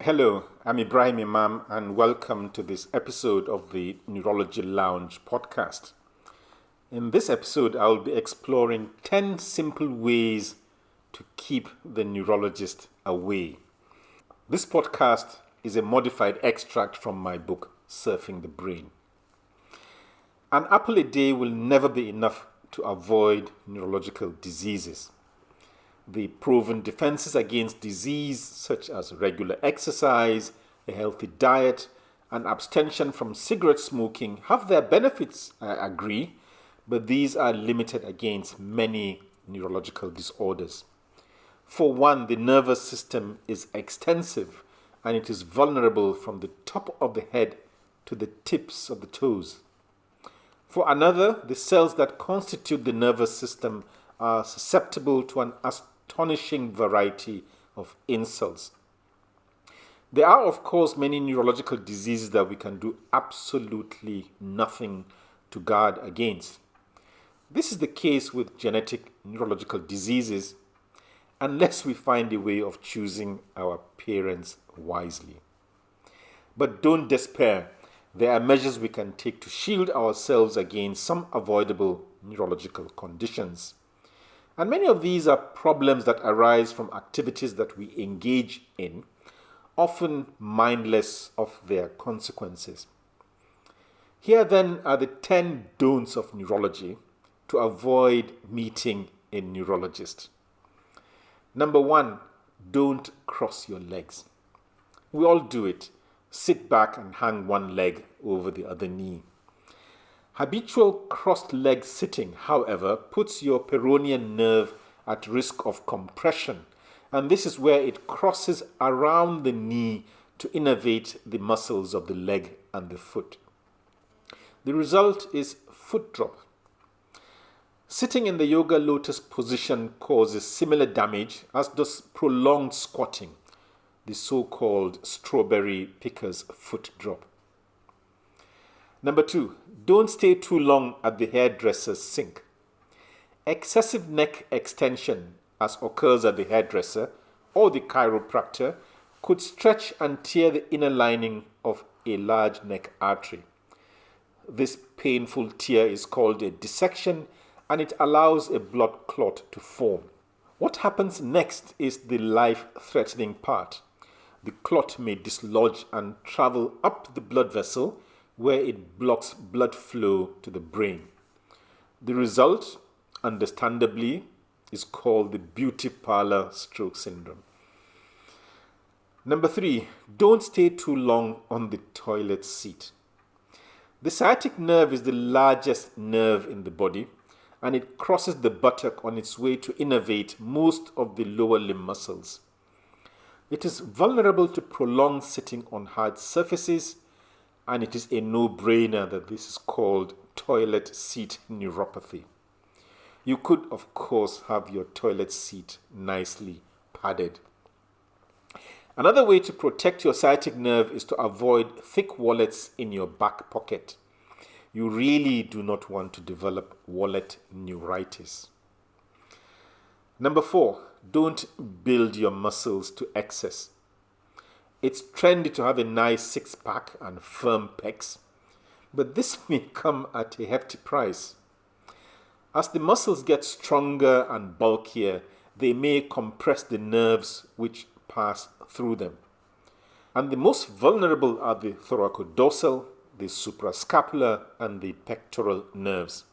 Hello, I'm Ibrahim Imam, and welcome to this episode of the Neurology Lounge podcast. In this episode, I'll be exploring 10 simple ways to keep the neurologist away. This podcast is a modified extract from my book, Surfing the Brain. An apple a day will never be enough to avoid neurological diseases. The proven defenses against disease, such as regular exercise, a healthy diet, and abstention from cigarette smoking, have their benefits, I agree, but these are limited against many neurological disorders. For one, the nervous system is extensive and it is vulnerable from the top of the head to the tips of the toes. For another, the cells that constitute the nervous system are susceptible to an astonishing variety of insults. There are, of course, many neurological diseases that we can do absolutely nothing to guard against. This is the case with genetic neurological diseases, unless we find a way of choosing our parents wisely. But don't despair. There are measures we can take to shield ourselves against some avoidable neurological conditions. And many of these are problems that arise from activities that we engage in, often mindless of their consequences. Here then are the 10 don'ts of neurology to avoid meeting a neurologist. Number 1, don't cross your legs. We all do it. Sit back and hang one leg over the other knee. Habitual crossed-leg sitting, however, puts your peroneal nerve at risk of compression, and this is where it crosses around the knee to innervate the muscles of the leg and the foot. The result is foot drop. Sitting in the yoga lotus position causes similar damage as does prolonged squatting, the so-called strawberry picker's foot drop. Number 2, don't stay too long at the hairdresser's sink. Excessive neck extension, as occurs at the hairdresser or the chiropractor, could stretch and tear the inner lining of a large neck artery. This painful tear is called a dissection, and it allows a blood clot to form. What happens next is the life-threatening part. The clot may dislodge and travel up the blood vessel, where it blocks blood flow to the brain. The result, understandably, is called the beauty parlor stroke syndrome. Number 3, don't stay too long on the toilet seat. The sciatic nerve is the largest nerve in the body, and it crosses the buttock on its way to innervate most of the lower limb muscles. It is vulnerable to prolonged sitting on hard surfaces, and it is a no-brainer that this is called toilet seat neuropathy. You could, of course, have your toilet seat nicely padded. Another way to protect your sciatic nerve is to avoid thick wallets in your back pocket. You really do not want to develop wallet neuritis. Number 4, don't build your muscles to excess. It's trendy to have a nice six-pack and firm pecs, but this may come at a hefty price. As the muscles get stronger and bulkier, they may compress the nerves which pass through them. And the most vulnerable are the thoracodorsal, the suprascapular, and the pectoral nerves.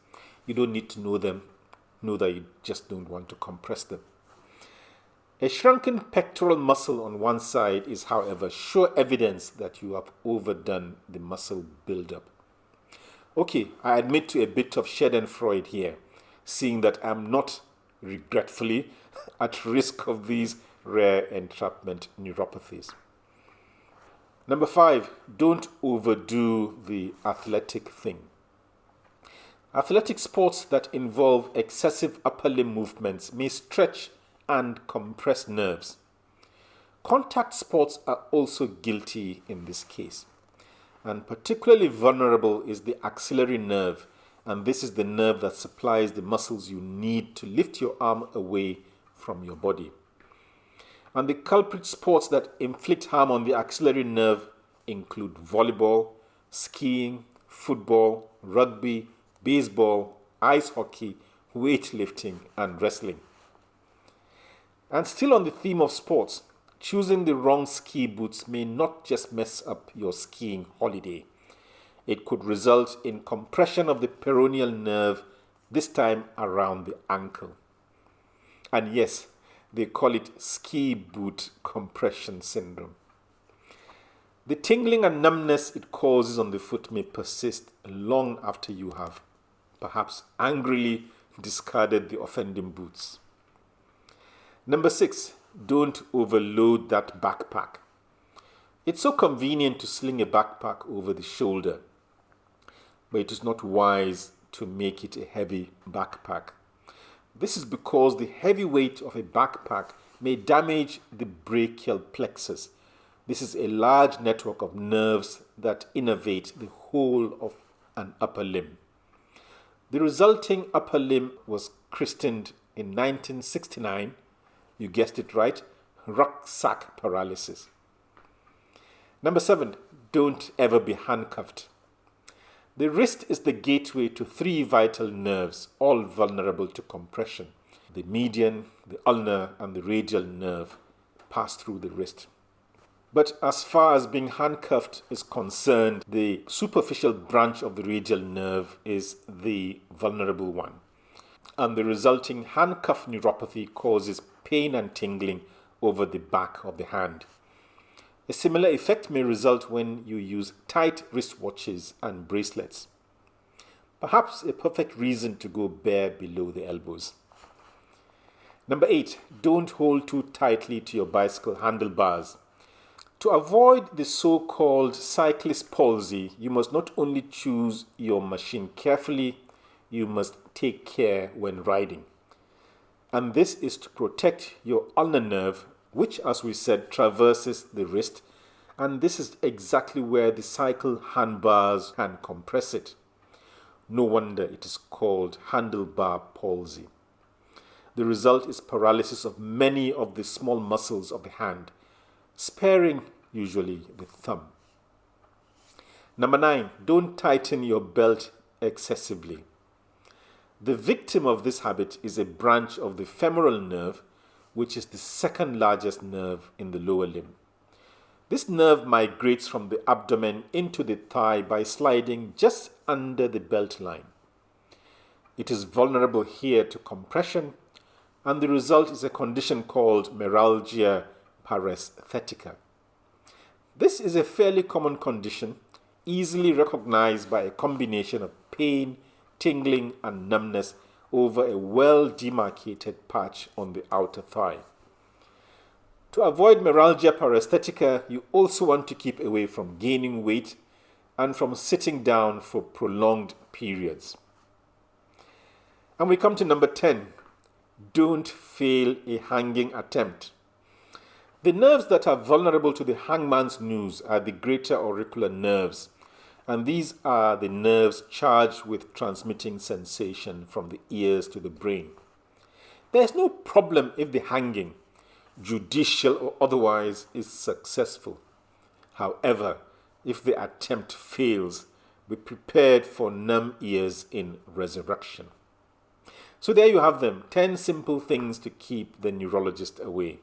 You don't need to know them, know that you just don't want to compress them. A shrunken pectoral muscle on one side is, however, sure evidence that you have overdone the muscle buildup. Okay, I admit to a bit of Schadenfreude here, seeing that I'm not, regretfully, at risk of these rare entrapment neuropathies. Number 5, don't overdo the athletic thing. Athletic sports that involve excessive upper limb movements may stretch and compress nerves. Contact sports are also guilty in this case. And particularly vulnerable is the axillary nerve, and this is the nerve that supplies the muscles you need to lift your arm away from your body. And the culprit sports that inflict harm on the axillary nerve include volleyball, skiing, football, rugby, baseball, ice hockey, weightlifting, and wrestling. And still on the theme of sports, choosing the wrong ski boots may not just mess up your skiing holiday. It could result in compression of the peroneal nerve, this time around the ankle. And yes, they call it ski boot compression syndrome. The tingling and numbness it causes on the foot may persist long after you have perhaps angrily discarded the offending boots. Number 6, don't overload that backpack. It's so convenient to sling a backpack over the shoulder, but it is not wise to make it a heavy backpack. This is because the heavy weight of a backpack may damage the brachial plexus. This is a large network of nerves that innervate the whole of an upper limb. The resulting upper limb was christened in 1969, you guessed it right, rucksack paralysis. Number 7, don't ever be handcuffed. The wrist is the gateway to 3 vital nerves, all vulnerable to compression. The median, the ulnar, and the radial nerve pass through the wrist. But as far as being handcuffed is concerned, the superficial branch of the radial nerve is the vulnerable one. And the resulting handcuff neuropathy causes pain and tingling over the back of the hand. A similar effect may result when you use tight wristwatches and bracelets. Perhaps a perfect reason to go bare below the elbows. Number 8, don't hold too tightly to your bicycle handlebars. To avoid the so-called cyclist palsy, you must not only choose your machine carefully, you must take care when riding. And this is to protect your ulnar nerve, which, as we said, traverses the wrist, and this is exactly where the cycle handbars can compress it. No wonder it is called handlebar palsy. The result is paralysis of many of the small muscles of the hand, sparing usually the thumb. Number 9, don't tighten your belt excessively. The victim of this habit is a branch of the femoral nerve, which is the second largest nerve in the lower limb. This nerve migrates from the abdomen into the thigh by sliding just under the belt line. It is vulnerable here to compression, and the result is a condition called neuralgia paresthetica. This is a fairly common condition, easily recognized by a combination of pain, tingling, and numbness over a well-demarcated patch on the outer thigh. To avoid neuralgia paresthetica, you also want to keep away from gaining weight and from sitting down for prolonged periods. And we come to number 10. Don't fail a hanging attempt. The nerves that are vulnerable to the hangman's noose are the greater auricular nerves, and these are the nerves charged with transmitting sensation from the ears to the brain. There is no problem if the hanging, judicial or otherwise, is successful. However, if the attempt fails, be prepared for numb ears in resurrection. So there you have them, 10 simple things to keep the neurologist away.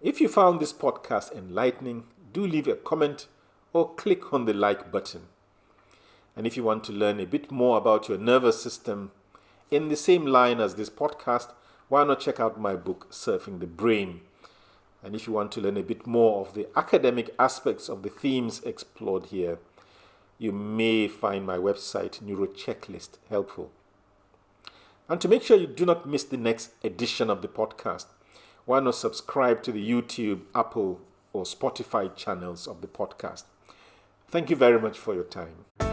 If you found this podcast enlightening, do leave a comment or click on the like button. And if you want to learn a bit more about your nervous system in the same line as this podcast, why not check out my book, Surfing the Brain? And if you want to learn a bit more of the academic aspects of the themes explored here, you may find my website, Neurochecklist, helpful. And to make sure you do not miss the next edition of the podcast, why not subscribe to the YouTube, Apple, or Spotify channels of the podcast? Thank you very much for your time.